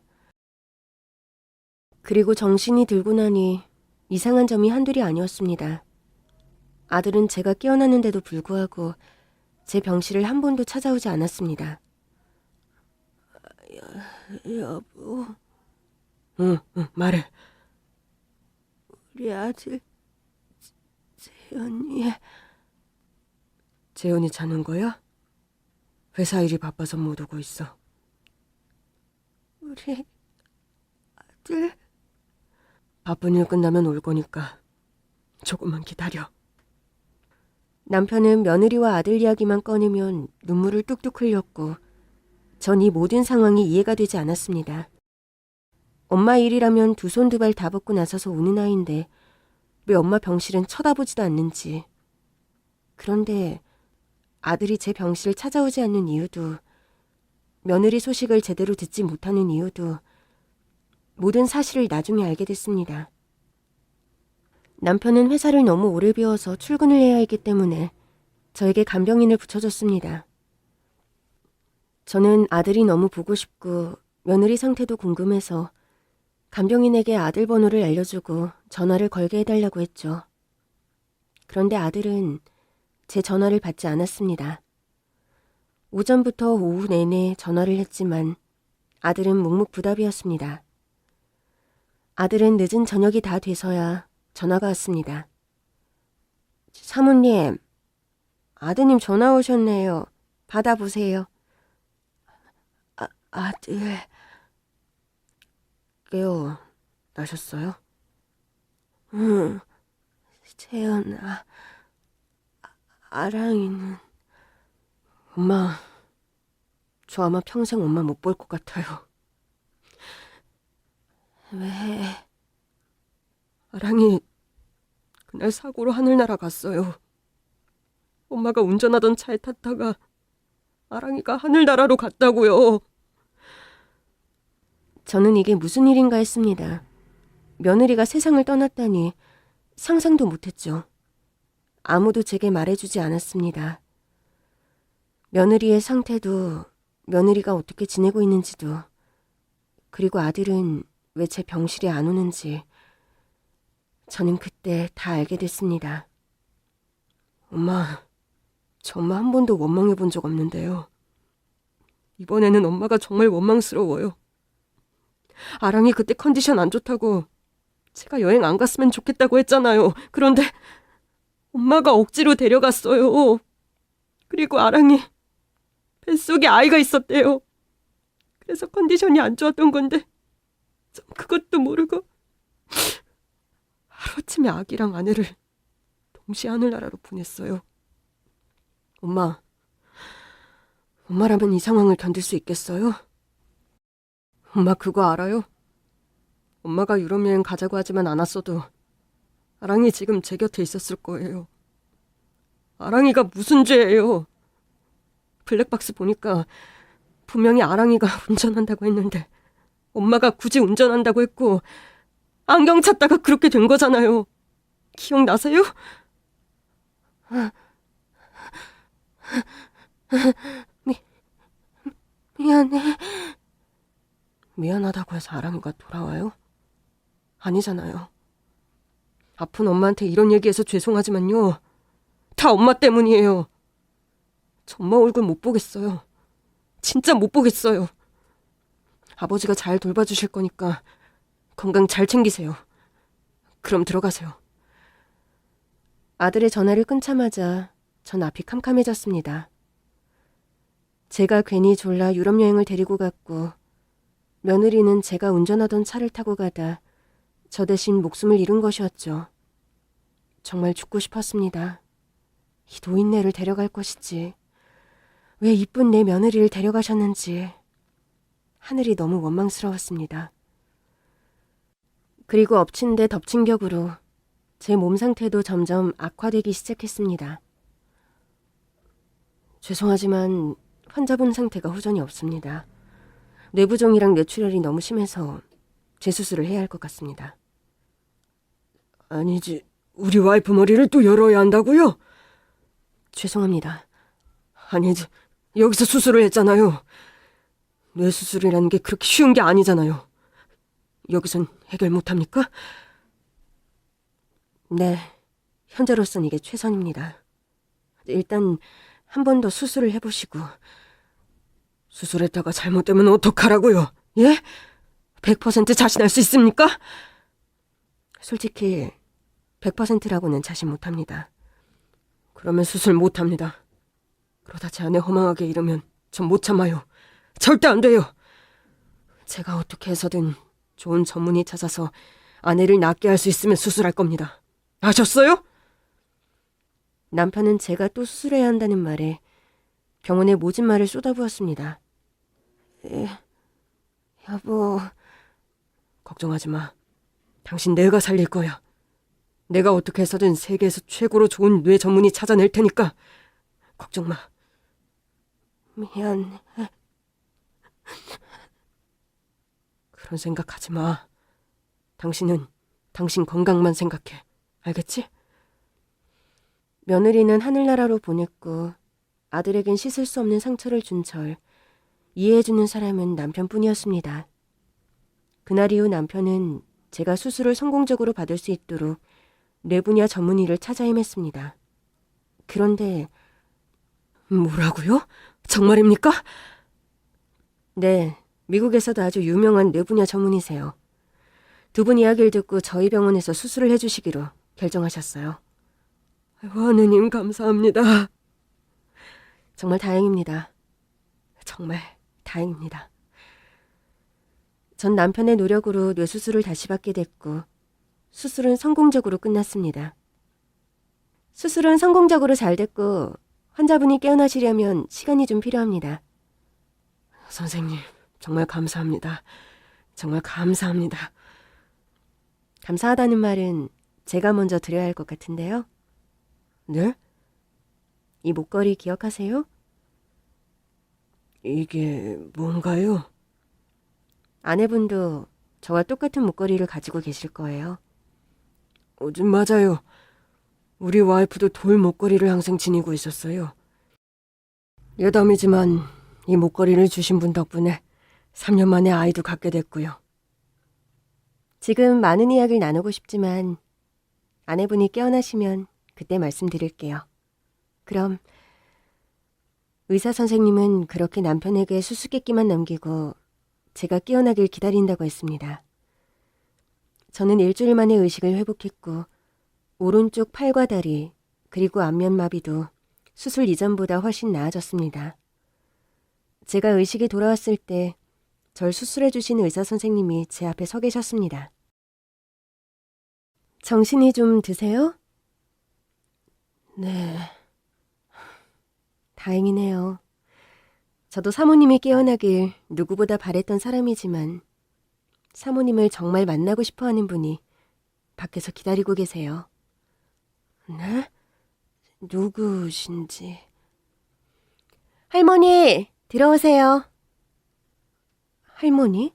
그리고 정신이 들고 나니 이상한 점이 한둘이 아니었습니다. 아들은 제가 깨어났는데도 불구하고 제 병실을 한 번도 찾아오지 않았습니다. 여보. 응, 말해. 우리 아들 재현이. 재현이 자는 거야? 회사 일이 바빠서 못 오고 있어. 우리 아들. 바쁜 일 끝나면 올 거니까 조금만 기다려. 남편은 며느리와 아들 이야기만 꺼내면 눈물을 뚝뚝 흘렸고 전 이 모든 상황이 이해가 되지 않았습니다. 엄마 일이라면 두 손 두 발 다 벗고 나서서 우는 아이인데 왜 엄마 병실은 쳐다보지도 않는지. 그런데 아들이 제 병실을 찾아오지 않는 이유도, 며느리 소식을 제대로 듣지 못하는 이유도 모든 사실을 나중에 알게 됐습니다. 남편은 회사를 너무 오래 비워서 출근을 해야 했기 때문에 저에게 간병인을 붙여줬습니다. 저는 아들이 너무 보고 싶고 며느리 상태도 궁금해서 간병인에게 아들 번호를 알려주고 전화를 걸게 해달라고 했죠. 그런데 아들은 제 전화를 받지 않았습니다. 오전부터 오후 내내 전화를 했지만 아들은 묵묵부답이었습니다. 아들은 늦은 저녁이 다 돼서야 전화가 왔습니다. 사모님, 아드님 전화 오셨네요. 받아보세요. 아들, 깨어나셨어요? 응, 채연아, 아랑이는... 엄마, 저 아마 평생 엄마 못 볼 것 같아요. 왜? 아랑이 그날 사고로 하늘나라 갔어요. 엄마가 운전하던 차에 탔다가 아랑이가 하늘나라로 갔다고요. 저는 이게 무슨 일인가 했습니다. 며느리가 세상을 떠났다니 상상도 못했죠. 아무도 제게 말해주지 않았습니다. 며느리의 상태도, 며느리가 어떻게 지내고 있는지도, 그리고 아들은 왜 제 병실에 안 오는지 저는 그때 다 알게 됐습니다. 엄마, 저 엄마 한 번도 원망해 본 적 없는데요. 이번에는 엄마가 정말 원망스러워요. 아랑이 그때 컨디션 안 좋다고 제가 여행 안 갔으면 좋겠다고 했잖아요. 그런데 엄마가 억지로 데려갔어요. 그리고 아랑이 뱃속에 아이가 있었대요. 그래서 컨디션이 안 좋았던 건데 전 그것도 모르고 하루아침에 아기랑 아내를 동시에 하늘나라로 보냈어요. 엄마라면 이 상황을 견딜 수 있겠어요? 엄마 그거 알아요? 엄마가 유럽 여행 가자고 하지만 않았어도 아랑이 지금 제 곁에 있었을 거예요. 아랑이가 무슨 죄예요? 블랙박스 보니까 분명히 아랑이가 운전한다고 했는데 엄마가 굳이 운전한다고 했고 안경 찾다가 그렇게 된 거잖아요. 기억나세요? 미안해. 미안하다고 해서 아랑이가 돌아와요? 아니잖아요. 아픈 엄마한테 이런 얘기해서 죄송하지만요. 다 엄마 때문이에요. 저 엄마 얼굴 못 보겠어요. 진짜 못 보겠어요. 아버지가 잘 돌봐주실 거니까 건강 잘 챙기세요. 그럼 들어가세요. 아들의 전화를 끊자마자 전 앞이 캄캄해졌습니다. 제가 괜히 졸라 유럽 여행을 데리고 갔고 며느리는 제가 운전하던 차를 타고 가다 저 대신 목숨을 잃은 것이었죠. 정말 죽고 싶었습니다. 이 노인네를 데려갈 것이지. 왜 이쁜 내 며느리를 데려가셨는지 하늘이 너무 원망스러웠습니다. 그리고 엎친 데 덮친 격으로 제 몸 상태도 점점 악화되기 시작했습니다. 죄송하지만 환자분 상태가 후전이 없습니다. 뇌부종이랑 뇌출혈이 너무 심해서 재수술을 해야 할 것 같습니다. 아니지, 우리 와이프 머리를 또 열어야 한다고요? 죄송합니다. 아니지, 여기서 수술을 했잖아요. 뇌수술이라는 게 그렇게 쉬운 게 아니잖아요. 여기선 해결 못합니까? 네, 현재로선 이게 최선입니다. 일단 한 번 더 수술을 해보시고. 수술했다가 잘못되면 어떡하라고요? 예? 100% 자신할 수 있습니까? 솔직히 100%라고는 자신 못합니다. 그러면 수술 못합니다. 그러다 제 아내 허망하게 잃으면 전 못 참아요. 절대 안 돼요. 제가 어떻게 해서든 좋은 전문의 찾아서 아내를 낫게 할 수 있으면 수술할 겁니다. 아셨어요? 남편은 제가 또 수술해야 한다는 말에 병원에 모진 말을 쏟아부었습니다. 여보, 걱정하지 마. 당신 내가 살릴 거야. 내가 어떻게 해서든 세계에서 최고로 좋은 뇌 전문의 찾아낼 테니까 걱정 마. 미안. 그런 생각하지 마. 당신은 당신 건강만 생각해. 알겠지? 며느리는 하늘나라로 보냈고 아들에겐 씻을 수 없는 상처를 준 절 이해해주는 사람은 남편뿐이었습니다. 그날 이후 남편은 제가 수술을 성공적으로 받을 수 있도록 뇌 분야 전문의를 찾아 헤맸습니다. 그런데 뭐라고요? 정말입니까? 네, 미국에서도 아주 유명한 뇌 분야 전문의세요. 두 분 이야기를 듣고 저희 병원에서 수술을 해주시기로 결정하셨어요. 하느님 감사합니다. 정말 다행입니다. 정말 다행입니다. 전 남편의 노력으로 뇌수술을 다시 받게 됐고 수술은 성공적으로 끝났습니다. 수술은 성공적으로 잘 됐고 환자분이 깨어나시려면 시간이 좀 필요합니다. 선생님, 정말 감사합니다. 정말 감사합니다. 감사하다는 말은 제가 먼저 드려야 할 것 같은데요. 네? 이 목걸이 기억하세요? 이게 뭔가요? 아내분도 저와 똑같은 목걸이를 가지고 계실 거예요. 맞아요. 우리 와이프도 돌 목걸이를 항상 지니고 있었어요. 여담이지만 이 목걸이를 주신 분 덕분에 3년 만에 아이도 갖게 됐고요. 지금 많은 이야기를 나누고 싶지만 아내분이 깨어나시면 그때 말씀드릴게요. 그럼 의사 선생님은 그렇게 남편에게 수수께끼만 남기고 제가 깨어나길 기다린다고 했습니다. 저는 일주일 만에 의식을 회복했고 오른쪽 팔과 다리 그리고 안면마비도 수술 이전보다 훨씬 나아졌습니다. 제가 의식이 돌아왔을 때 절 수술해 주신 의사 선생님이 제 앞에 서 계셨습니다. 정신이 좀 드세요? 네. 다행이네요. 저도 사모님이 깨어나길 누구보다 바랬던 사람이지만 사모님을 정말 만나고 싶어하는 분이 밖에서 기다리고 계세요. 네? 누구신지. 할머니, 들어오세요. 할머니?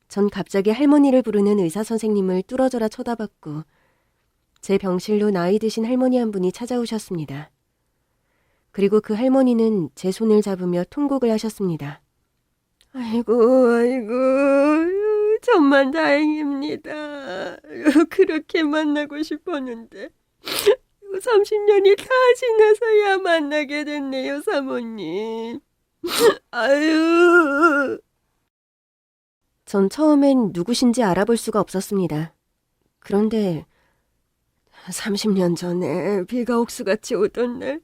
전 갑자기 할머니를 부르는 의사 선생님을 뚫어져라 쳐다봤고 제 병실로 나이 드신 할머니 한 분이 찾아오셨습니다. 그리고 그 할머니는 제 손을 잡으며 통곡을 하셨습니다. 아이고, 정말 다행입니다. 그렇게 만나고 싶었는데 30년이 다 지나서야 만나게 됐네요, 사모님. 아유. 전 처음엔 누구신지 알아볼 수가 없었습니다. 그런데 30년 전에 비가 옥수같이 오던 날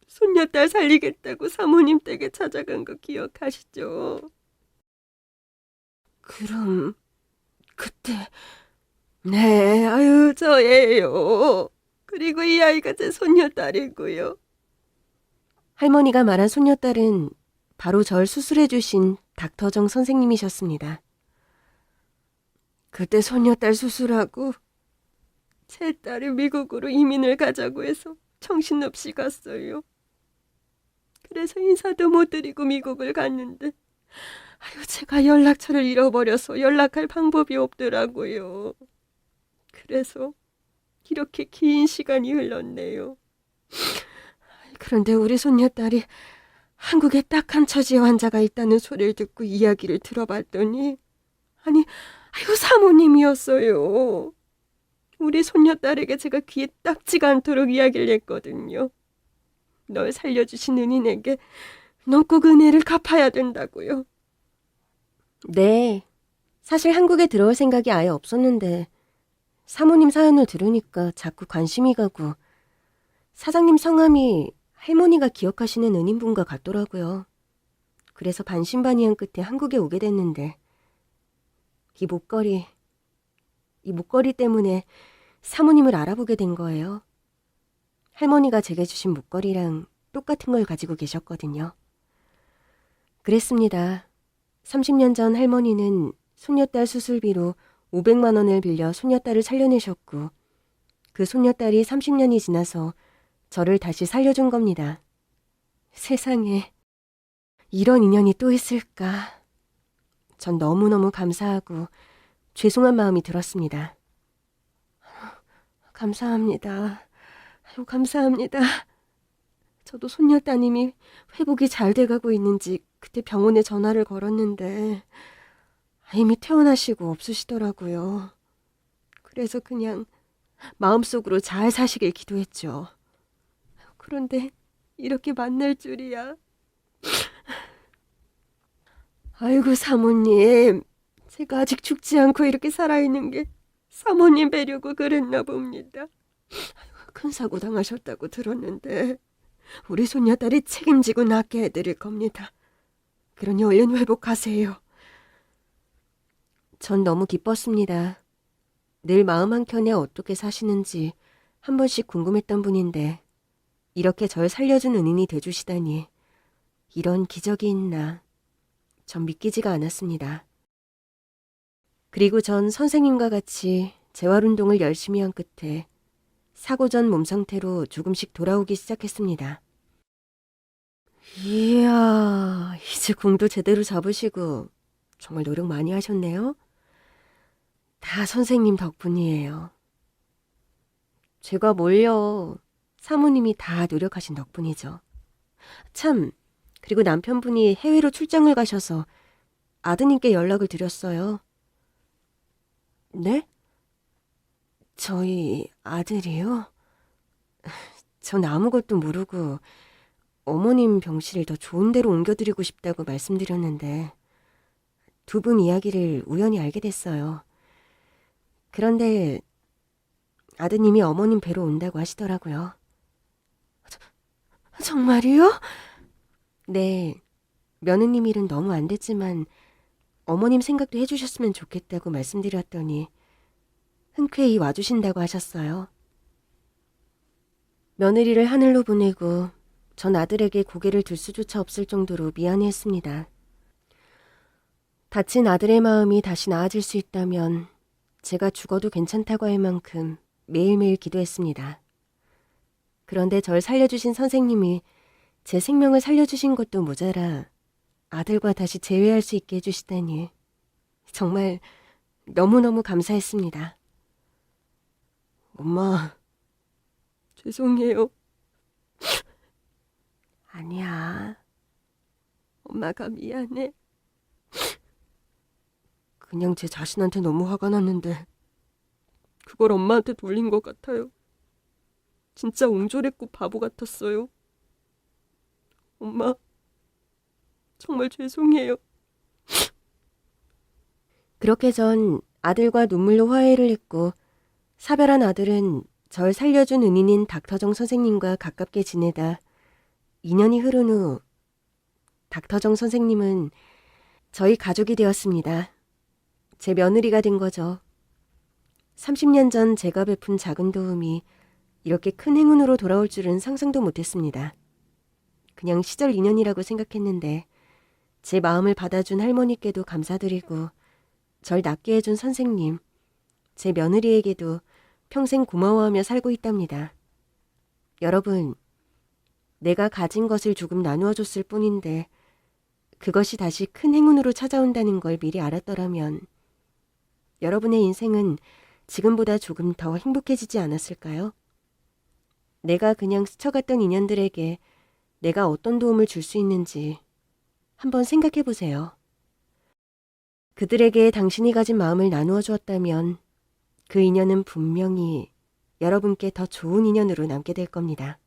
손녀딸 살리겠다고 사모님 댁에 찾아간 거 기억하시죠? 그럼 그때 네, 아유 저예요. 그리고 이 아이가 제 손녀딸이고요. 할머니가 말한 손녀딸은 바로 절 수술해 주신 닥터정 선생님이셨습니다. 그때 손녀딸 수술하고 제 딸이 미국으로 이민을 가자고 해서 정신없이 갔어요. 그래서 인사도 못 드리고 미국을 갔는데 아유 제가 연락처를 잃어버려서 연락할 방법이 없더라고요. 그래서 이렇게 긴 시간이 흘렀네요. 그런데 우리 손녀딸이 한국에 딱한 처지의 환자가 있다는 소리를 듣고 이야기를 들어봤더니 아니 아유 사모님이었어요. 우리 손녀딸에게 제가 귀에 딱지가 않도록 이야기를 했거든요. 널 살려주신 은인에게 넌 꼭 은혜를 갚아야 된다고요. 네, 사실 한국에 들어올 생각이 아예 없었는데 사모님 사연을 들으니까 자꾸 관심이 가고 사장님 성함이 할머니가 기억하시는 은인분과 같더라고요. 그래서 반신반의한 끝에 한국에 오게 됐는데 이 목걸이 때문에 사모님을 알아보게 된 거예요. 할머니가 제게 주신 목걸이랑 똑같은 걸 가지고 계셨거든요. 그랬습니다. 30년 전 할머니는 손녀딸 수술비로 500만 원을 빌려 손녀딸을 살려내셨고 그 손녀딸이 30년이 지나서 저를 다시 살려준 겁니다. 세상에 이런 인연이 또 있을까. 전 너무너무 감사하고 죄송한 마음이 들었습니다. 감사합니다. 아유, 감사합니다. 저도 손녀따님이 회복이 잘 돼가고 있는지 그때 병원에 전화를 걸었는데 이미 퇴원하시고 없으시더라고요. 그래서 그냥 마음속으로 잘 사시길 기도했죠. 그런데 이렇게 만날 줄이야. 아이고 사모님, 제가 아직 죽지 않고 이렇게 살아있는 게 사모님 뵈려고 그랬나 봅니다. 큰 사고 당하셨다고 들었는데 우리 손녀딸이 책임지고 낫게 해드릴 겁니다. 그러니 얼른 회복하세요. 전 너무 기뻤습니다. 늘 마음 한켠에 어떻게 사시는지 한 번씩 궁금했던 분인데 이렇게 절 살려준 은인이 돼주시다니 이런 기적이 있나 전 믿기지가 않았습니다. 그리고 전 선생님과 같이 재활운동을 열심히 한 끝에 사고 전 몸 상태로 조금씩 돌아오기 시작했습니다. 이야, 이제 공도 제대로 잡으시고 정말 노력 많이 하셨네요. 다 선생님 덕분이에요. 제가 뭘요. 사모님이 다 노력하신 덕분이죠. 참, 그리고 남편분이 해외로 출장을 가셔서 아드님께 연락을 드렸어요. 네? 저희 아들이요? 전 아무것도 모르고 어머님 병실을 더 좋은 데로 옮겨드리고 싶다고 말씀드렸는데 두 분 이야기를 우연히 알게 됐어요. 그런데 아드님이 어머님 뵈러 온다고 하시더라고요. 정말이요? 네, 며느님 일은 너무 안 됐지만 어머님 생각도 해주셨으면 좋겠다고 말씀드렸더니 흔쾌히 와주신다고 하셨어요. 며느리를 하늘로 보내고 전 아들에게 고개를 들 수조차 없을 정도로 미안해했습니다. 다친 아들의 마음이 다시 나아질 수 있다면 제가 죽어도 괜찮다고 할 만큼 매일매일 기도했습니다. 그런데 절 살려주신 선생님이 제 생명을 살려주신 것도 모자라 아들과 다시 재회할 수 있게 해주시다니 정말 너무너무 감사했습니다. 엄마, 죄송해요. 아니야. 엄마가 미안해. 그냥 제 자신한테 너무 화가 났는데 그걸 엄마한테 돌린 것 같아요. 진짜 옹졸했고 바보 같았어요. 엄마, 정말 죄송해요. 그렇게 전 아들과 눈물로 화해를 했고 사별한 아들은 절 살려준 은인인 닥터정 선생님과 가깝게 지내다 2년이 흐른 후 닥터정 선생님은 저희 가족이 되었습니다. 제 며느리가 된 거죠. 30년 전 제가 베푼 작은 도움이 이렇게 큰 행운으로 돌아올 줄은 상상도 못했습니다. 그냥 시절 인연이라고 생각했는데 제 마음을 받아준 할머니께도 감사드리고 절 낫게 해준 선생님, 제 며느리에게도 평생 고마워하며 살고 있답니다. 여러분, 내가 가진 것을 조금 나누어 줬을 뿐인데 그것이 다시 큰 행운으로 찾아온다는 걸 미리 알았더라면 여러분의 인생은 지금보다 조금 더 행복해지지 않았을까요? 내가 그냥 스쳐갔던 인연들에게 내가 어떤 도움을 줄 수 있는지 한번 생각해 보세요. 그들에게 당신이 가진 마음을 나누어 주었다면 그 인연은 분명히 여러분께 더 좋은 인연으로 남게 될 겁니다.